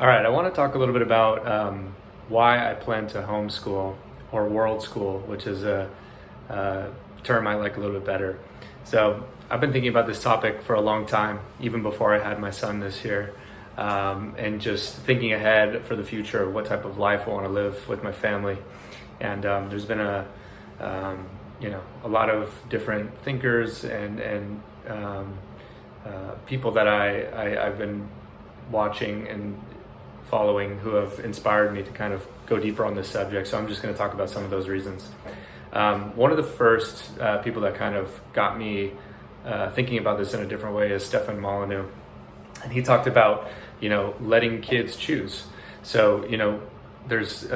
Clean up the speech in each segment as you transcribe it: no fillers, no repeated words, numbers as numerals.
All right, I want to talk a little bit about why I plan to homeschool or Worldschool, which is a term I like a little bit better. So I've been thinking about this topic for a long time, even before I had my son this year, and just thinking ahead for the future of what type of life I want to live with my family. And there's been a lot of different thinkers and people that I've been watching and following who have inspired me to kind of go deeper on this subject. So I'm just going to talk about some of those reasons. One of the first people that kind of got me thinking about this in a different way is Stefan Molyneux. And he talked about, letting kids choose. So, there's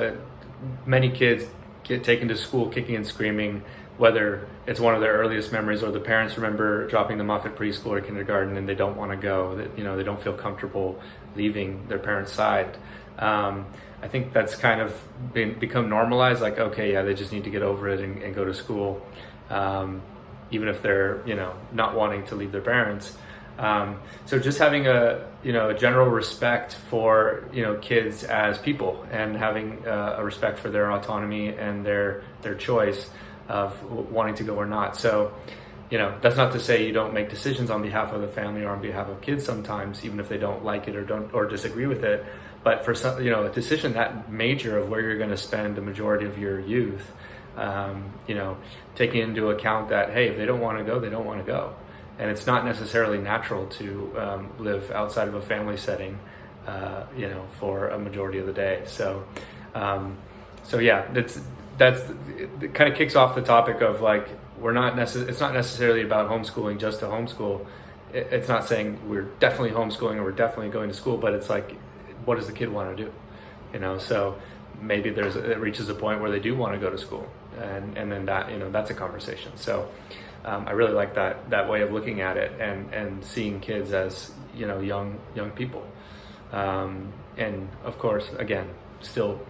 many kids get taken to school kicking and screaming, whether it's one of their earliest memories or the parents remember dropping them off at preschool or kindergarten and they don't want to go, that they don't feel comfortable leaving their parents' side. I think that's kind of become normalized, like, okay, yeah, they just need to get over it and go to school, even if they're, not wanting to leave their parents. So just having a general respect for, kids as people and having a respect for their autonomy and their choice of wanting to go or not. So, that's not to say you don't make decisions on behalf of the family or on behalf of kids sometimes, even if they don't like it or disagree with it. But for some, a decision that major of where you're going to spend the majority of your youth, taking into account that, hey, if they don't want to go, they don't want to go. And it's not necessarily natural to live outside of a family setting, for a majority of the day. So yeah, it kind of kicks off the topic of like, it's not necessarily about homeschooling just to homeschool. It's not saying we're definitely homeschooling or we're definitely going to school, but it's like, what does the kid want to do? So maybe it reaches a point where they do want to go to school, and then that's a conversation. So I really like that way of looking at it and seeing kids as young people, and of course, again, still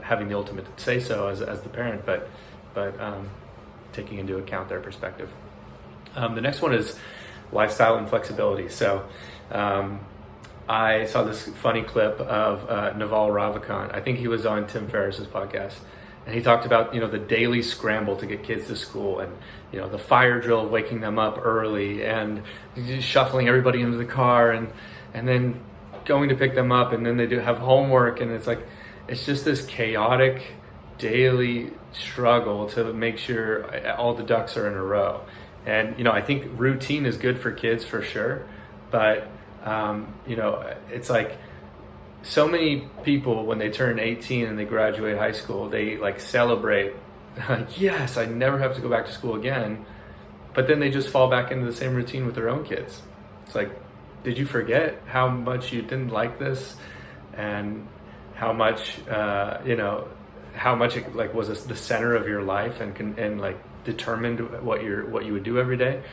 having the ultimate say so as the parent, but taking into account their perspective. The next one is lifestyle and flexibility. So I saw this funny clip of Naval Ravikant. I think he was on Tim Ferriss's podcast, and he talked about the daily scramble to get kids to school, and the fire drill of waking them up early, and just shuffling everybody into the car, and then going to pick them up, and then they do have homework, and it's just this chaotic daily struggle to make sure all the ducks are in a row. And I think routine is good for kids for sure, but it's like so many people when they turn 18 and they graduate high school, they like celebrate, like, yes, I never have to go back to school again. But then they just fall back into the same routine with their own kids. It's like, did you forget how much you didn't like this, and how much it like was the center of your life and like determined what you would do every day.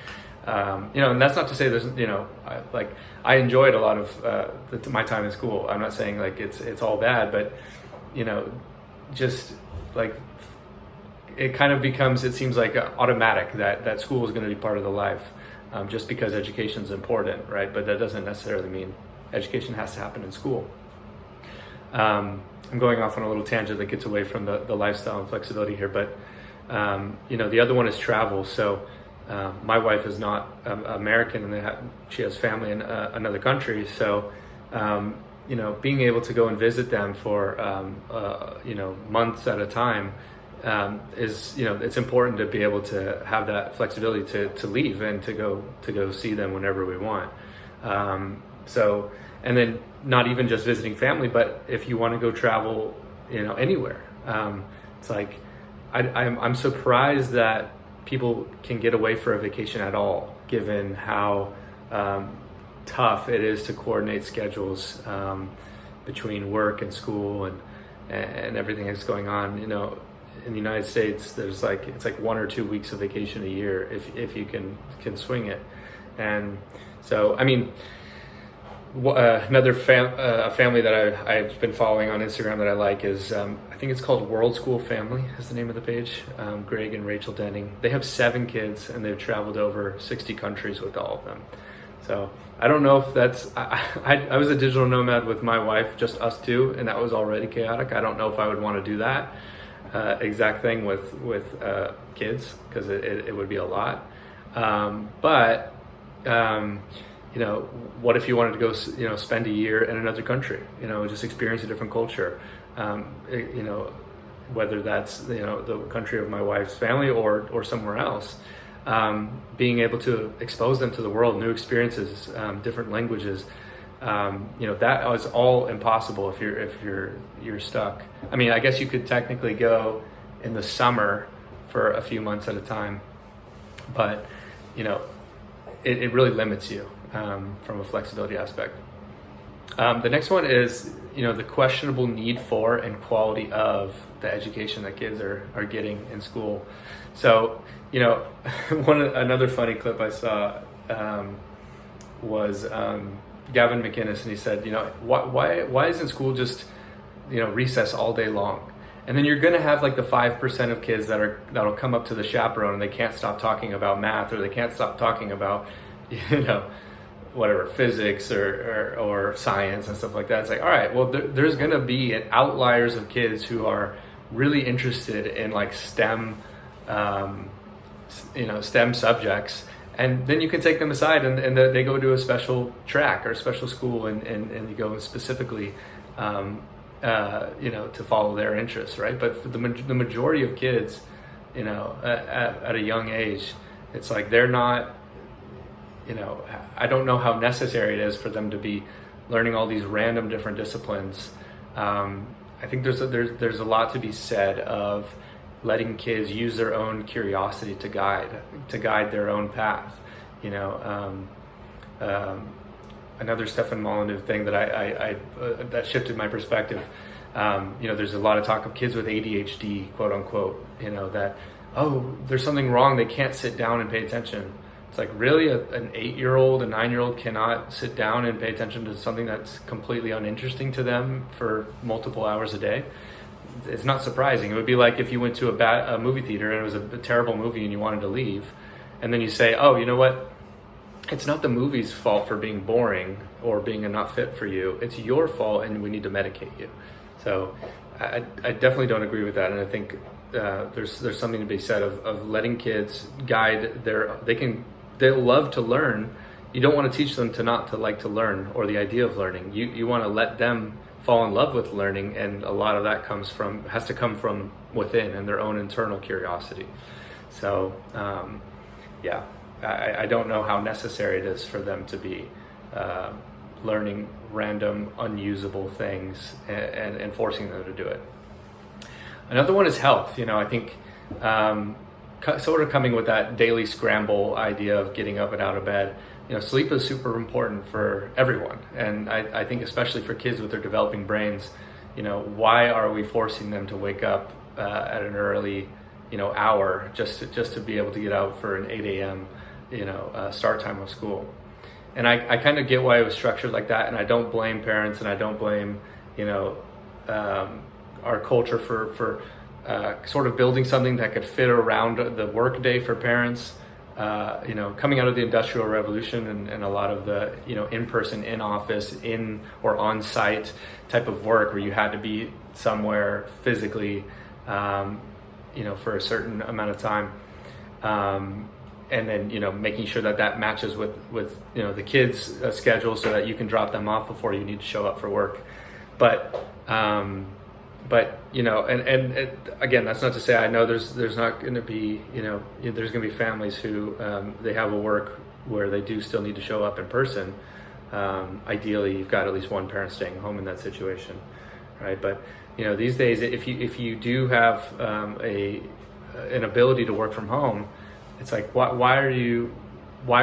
And that's not to say there's, I enjoyed a lot of my time in school. I'm not saying like it's all bad, but just like it kind of becomes, it seems like automatic that school is going to be part of the life, just because education is important, right? But that doesn't necessarily mean education has to happen in school. I'm going off on a little tangent that gets away from the lifestyle and flexibility here, but the other one is travel. So my wife is not American, and she has family in another country. So, being able to go and visit them for, months at a time is, it's important to be able to have that flexibility to leave and to go see them whenever we want. And then not even just visiting family, but if you want to go travel, anywhere. It's like, I'm surprised that people can get away for a vacation at all, given how tough it is to coordinate schedules between work and school and everything that's going on. In the United States, there's it's 1 or 2 weeks of vacation a year if you can swing it. And so, I mean, another family that I've been following on Instagram that I like is I think it's called Worldschool Family is the name of the page. Greg and Rachel Denning. They have 7 kids and they've traveled over 60 countries with all of them. So I don't know if that's, I was a digital nomad with my wife, just us two, and that was already chaotic. I don't know if I would want to do that exact thing with kids, because it would be a lot. But you know, what if you wanted to go, you know, spend a year in another country, you know, just experience a different culture, you know, whether that's, you know, the country of my wife's family or somewhere else, being able to expose them to the world, new experiences, different languages, you know, that is all impossible if you're stuck. I mean, I guess you could technically go in the summer for a few months at a time, but you know, it really limits you from a flexibility aspect. The next one is, you know, the questionable need for and quality of the education that kids are getting in school. So, you know, another funny clip I saw was Gavin McInnes, and he said, you know, why isn't school just, you know, recess all day long? And then you're gonna have like the 5% of kids that'll come up to the chaperone and they can't stop talking about math, or they can't stop talking about, you know, whatever, physics or science and stuff like that. It's like, all right, well, there's gonna be outliers of kids who are really interested in like STEM, you know, STEM subjects, and then you can take them aside and they go to a special track or a special school and you go specifically, you know, to follow their interests, right? But for the majority of kids, you know, at a young age, it's like they're not, you know, I don't know how necessary it is for them to be learning all these random different disciplines. I think there's a lot to be said of letting kids use their own curiosity to guide their own path. You know, another Stefan Molyneux thing that I that shifted my perspective. You know, there's a lot of talk of kids with ADHD, quote unquote. You know, that, oh, there's something wrong, they can't sit down and pay attention. It's like, really, an 8-year-old, a 9-year-old cannot sit down and pay attention to something that's completely uninteresting to them for multiple hours a day? It's not surprising. It would be like if you went to a movie theater and it was a terrible movie and you wanted to leave, and then you say, oh, you know what? It's not the movie's fault for being boring or being not fit for you. It's your fault, and we need to medicate you. So I definitely don't agree with that, and I think there's something to be said of letting kids guide they'll love to learn. You don't want to teach them to not to like to learn, or the idea of learning. You want to let them fall in love with learning, and a lot of that has to come from within and their own internal curiosity. So yeah, I don't know how necessary it is for them to be learning random unusable things and forcing them to do it. Another one is health. You know, I think sort of coming with that daily scramble idea of getting up and out of bed. You know, sleep is super important for everyone, and I think especially for kids with their developing brains. You know, why are we forcing them to wake up at an early, you know, hour just to be able to get out for an 8 a.m. you know, start time of school? And I kind of get why it was structured like that, and I don't blame parents, and I don't blame, you know, our culture for sort of building something that could fit around the work day for parents. You know, coming out of the Industrial Revolution and a lot of the, you know, in-person, in-office, in or on-site type of work where you had to be somewhere physically, you know, for a certain amount of time. And then, you know, making sure that matches with you know, the kids' schedule so that you can drop them off before you need to show up for work. But you know, and again, that's not to say, I know there's not going to be, you know, there's going to be families who they have a work where they do still need to show up in person. Ideally, you've got at least one parent staying home in that situation, right? But you know, these days, if you do have an ability to work from home, it's like, why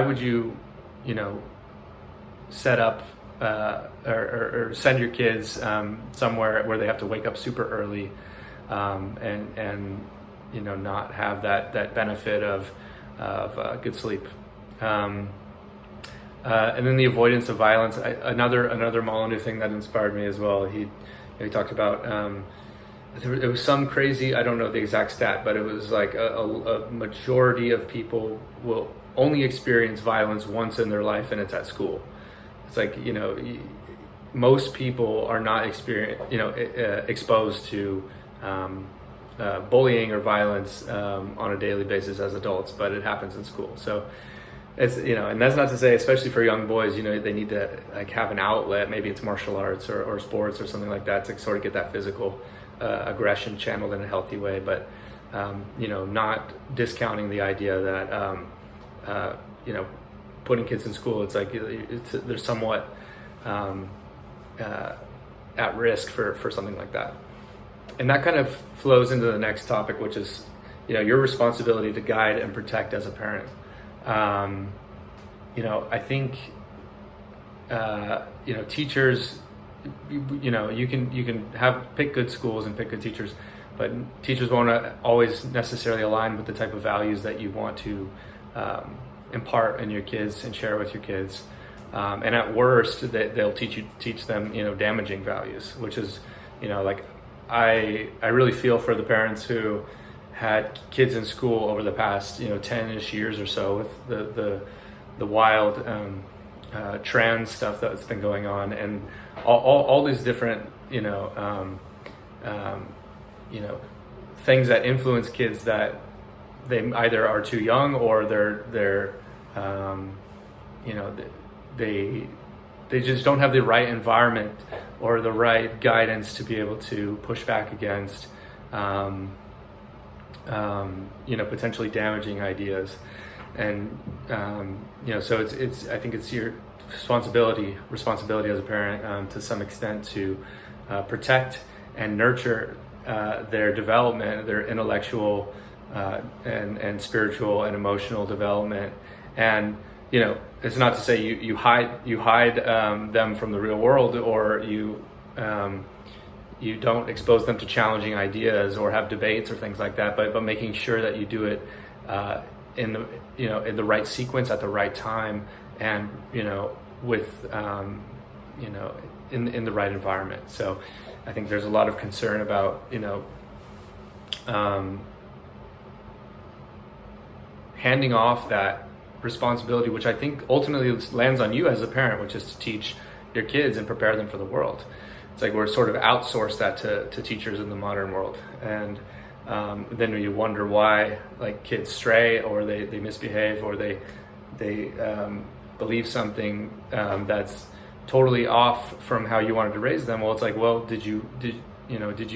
would you, you know, set up or send your kids somewhere where they have to wake up super early and you know, not have that benefit of good sleep. And then the avoidance of violence. Another Molyneux thing that inspired me as well. He talked about it was some crazy, I don't know the exact stat, but it was like a majority of people only experience violence once in their life, and it's at school. It's like, most people are not exposed to bullying or violence on a daily basis as adults, but it happens in school. So it's, and that's not to say, especially for young boys, they need to like have an outlet. Maybe it's martial arts or sports or something like that to sort of get that physical aggression channeled in a healthy way. But not discounting the idea that putting kids in school, it's like they're somewhat at risk for something like that. And that kind of flows into the next topic, which is your responsibility to guide and protect as a parent. I think teachers, you can pick good schools and pick good teachers, but teachers won't always necessarily align with the type of values that you want to impart in your kids and share with your kids. And at worst, they'll teach them damaging values, which is I really feel for the parents who had kids in school over the past 10-ish years or so with the wild trans stuff that's been going on, and all these different things that influence kids that they either are too young or they just don't have the right environment or the right guidance to be able to push back against potentially damaging ideas. And so it's I think it's your responsibility as a parent to some extent to protect and nurture their development, their intellectual and spiritual and emotional development. And it's not to say you hide them from the real world, or you don't expose them to challenging ideas or have debates or things like that, but making sure that you do it in the right sequence at the right time, and with in the right environment. So I think there's a lot of concern about handing off that responsibility, which I think ultimately lands on you as a parent, which is to teach your kids and prepare them for the world. It's like we're sort of outsourced that to teachers in the modern world, and then you wonder why kids stray, or they misbehave, or they believe something that's totally off from how you wanted to raise them. Well, it's like, well, did you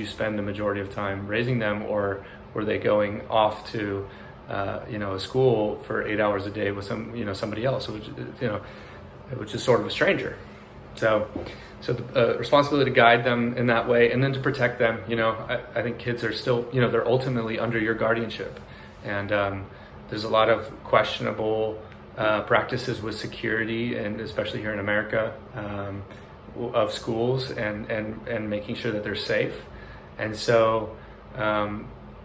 spend the majority of time raising them, or were they going off to a school for 8 hours a day with somebody else, which is sort of a stranger. So the responsibility to guide them in that way, and then to protect them. I think kids are still, they're ultimately under your guardianship, and there's a lot of questionable practices with security, and especially here in America, of schools and making sure that they're safe. And so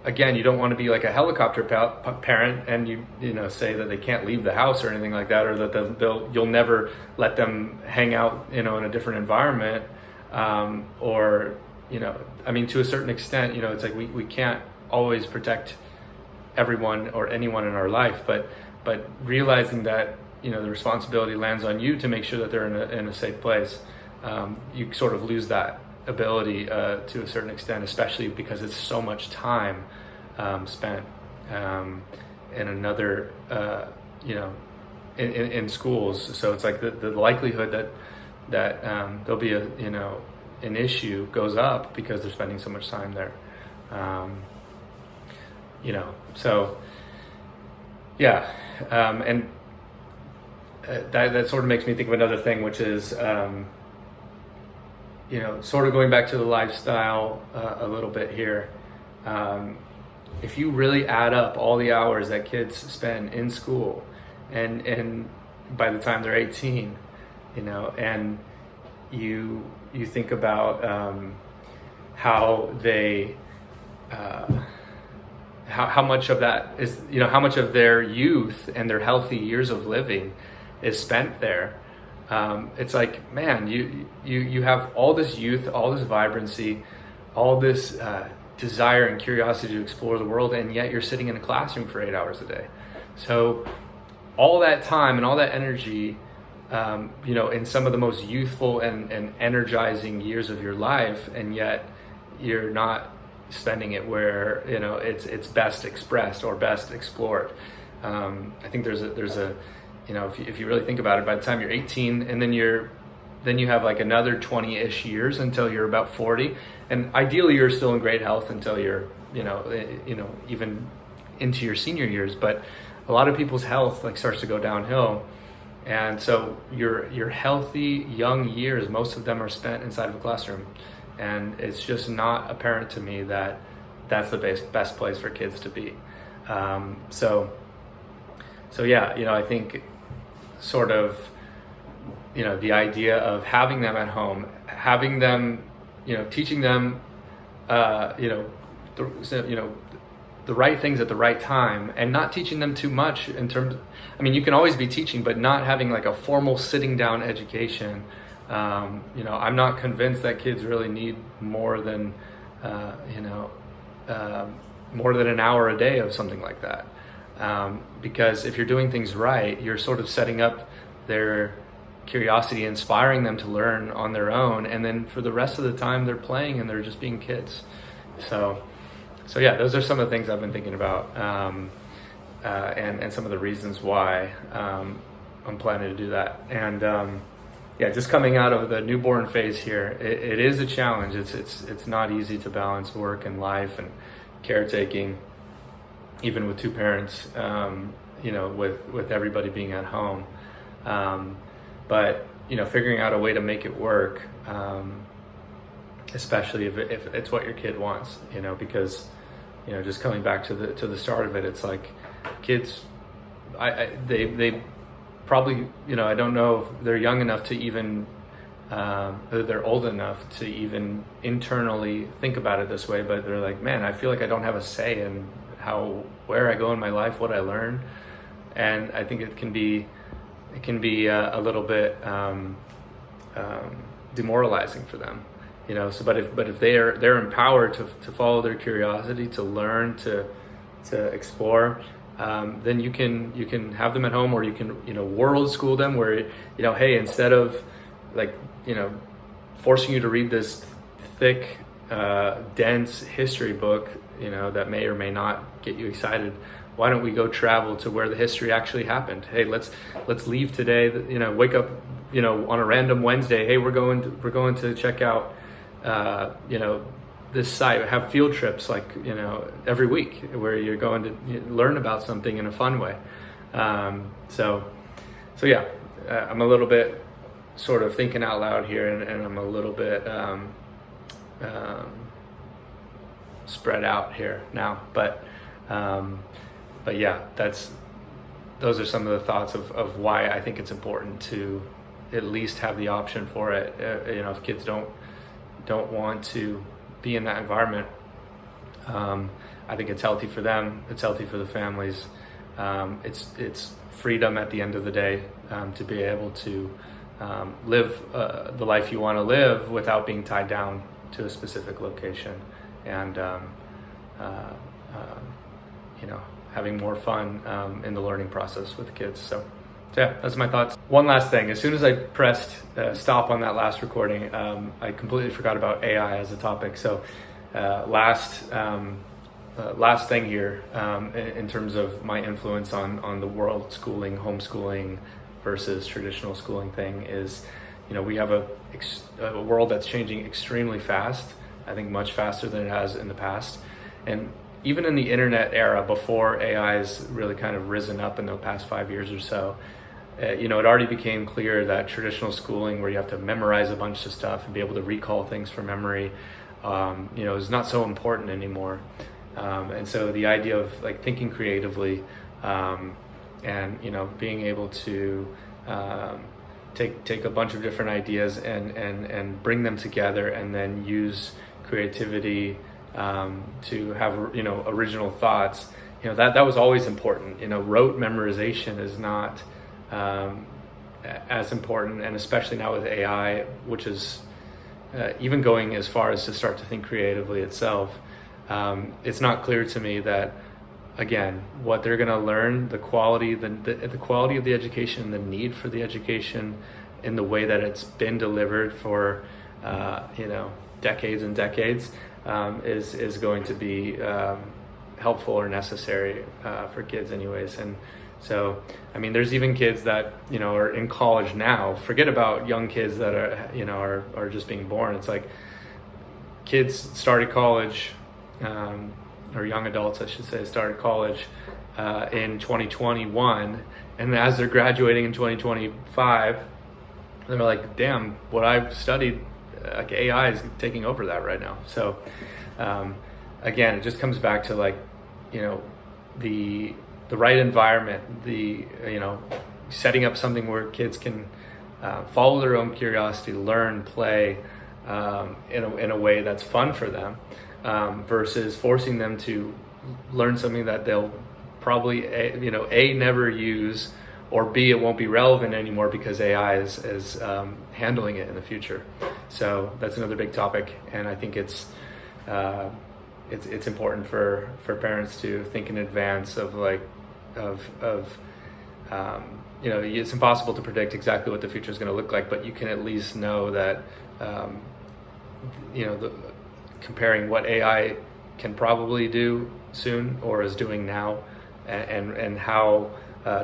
again, you don't want to be like a helicopter parent and you say that they can't leave the house or anything like that, or that you'll never let them hang out in a different environment, or to a certain extent, it's like we can't always protect everyone or anyone in our life, but realizing that the responsibility lands on you to make sure that they're in a safe place. You sort of lose that ability to a certain extent, especially because it's so much time spent in another in schools. So it's like the likelihood that there'll be an issue goes up because they're spending so much time there. So yeah, and that sort of makes me think of another thing, which is sort of going back to the lifestyle a little bit here. If you really add up all the hours that kids spend in school, and by the time they're 18, and you think about how they how much of that is, how much of their youth and their healthy years of living is spent there. It's like, man, you have all this youth, all this vibrancy, all this desire and curiosity to explore the world, and yet you're sitting in a classroom for 8 hours a day. So all that time and all that energy, in some of the most youthful and energizing years of your life, and yet you're not spending it where it's best expressed or best explored. I think there's a if you really think about it, by the time you're 18, and then you have like another 20-ish years until you're about 40, and ideally you're still in great health until you're even into your senior years. But a lot of people's health like starts to go downhill, and so your healthy young years, most of them are spent inside of a classroom, and it's just not apparent to me that that's the best place for kids to be. So yeah, I think sort of the idea of having them at home, having them teaching them the right things at the right time, and not teaching them too much in terms, you can always be teaching, but not having like a formal sitting down education. I'm not convinced that kids really need more than an hour a day of something like that. Because if you're doing things right, you're sort of setting up their curiosity, inspiring them to learn on their own, and then for the rest of the time they're playing and they're just being kids. So yeah, those are some of the things I've been thinking about, and some of the reasons why I'm planning to do that. And just coming out of the newborn phase here, it is a challenge. It's not easy to balance work and life and caretaking, even with two parents, with everybody being at home. But figuring out a way to make it work, especially if it's what your kid wants, because just coming back to the start of it, it's like kids, they probably, I don't know if they're young enough to even they're old enough to even internally think about it this way, but they're like, man, I feel like I don't have a say in where I go in my life, what I learn. And I think it can be a little bit demoralizing for them, so but if they're empowered to follow their curiosity, to learn, to explore, then you can have them at home, or you can Worldschool them, where hey, instead of forcing you to read this thick dense history book that may or may not get you excited, why don't we go travel to where the history actually happened? Hey, let's leave today, wake up on a random Wednesday, hey, we're going to check out this site. Have field trips every week where you're going to learn about something in a fun way. So yeah, I'm a little bit sort of thinking out loud here, and I'm a little bit spread out here now, but yeah, those are some of the thoughts of why I think it's important to at least have the option for it. If kids don't want to be in that environment, I think it's healthy for them, it's healthy for the families, it's freedom at the end of the day, to be able to live the life you want to live without being tied down to a specific location, and having more fun in the learning process with the kids. So yeah, that's my thoughts. One last thing, as soon as I pressed stop on that last recording, I completely forgot about AI as a topic. So last thing here, in terms of my influence on the world schooling, homeschooling versus traditional schooling thing, is we have a world that's changing extremely fast. I think much faster than it has in the past. And even in the internet era, before AI has really kind of risen up in the past 5 years or so, it already became clear that traditional schooling, where you have to memorize a bunch of stuff and be able to recall things from memory, is not so important anymore. And so the idea of thinking creatively, and being able to take a bunch of different ideas and bring them together, and then use creativity to have original thoughts, that was always important. Rote memorization is not as important, and especially now with AI, which is even going as far as to start to think creatively itself. It's not clear to me that again, what they're going to learn, the quality, the quality of the education, the need for the education, in the way that it's been delivered for, decades and decades, is going to be helpful or necessary for kids, anyways. And so, I mean, there's even kids that are in college now. Forget about young kids that are just being born. It's like kids started college. Or young adults, I should say, started college in 2021, and as they're graduating in 2025, they're like, damn, what I've studied, like AI is taking over that right now. So again, it just comes back to the right environment, setting up something where kids can follow their own curiosity, learn, play in a way that's fun for them. Versus forcing them to learn something that they'll probably A, never use, or B, it won't be relevant anymore because AI is handling it in the future. So that's another big topic, and I think it's important for parents to think in advance of it's impossible to predict exactly what the future is going to look like, but you can at least know that comparing what AI can probably do soon or is doing now, and how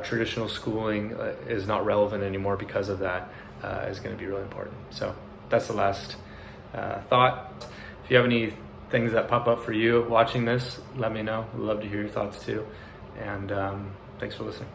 traditional schooling is not relevant anymore because of that, is going to be really important. So that's the last thought. If you have any things that pop up for you watching this, let me know. I'd love to hear your thoughts too. And thanks for listening.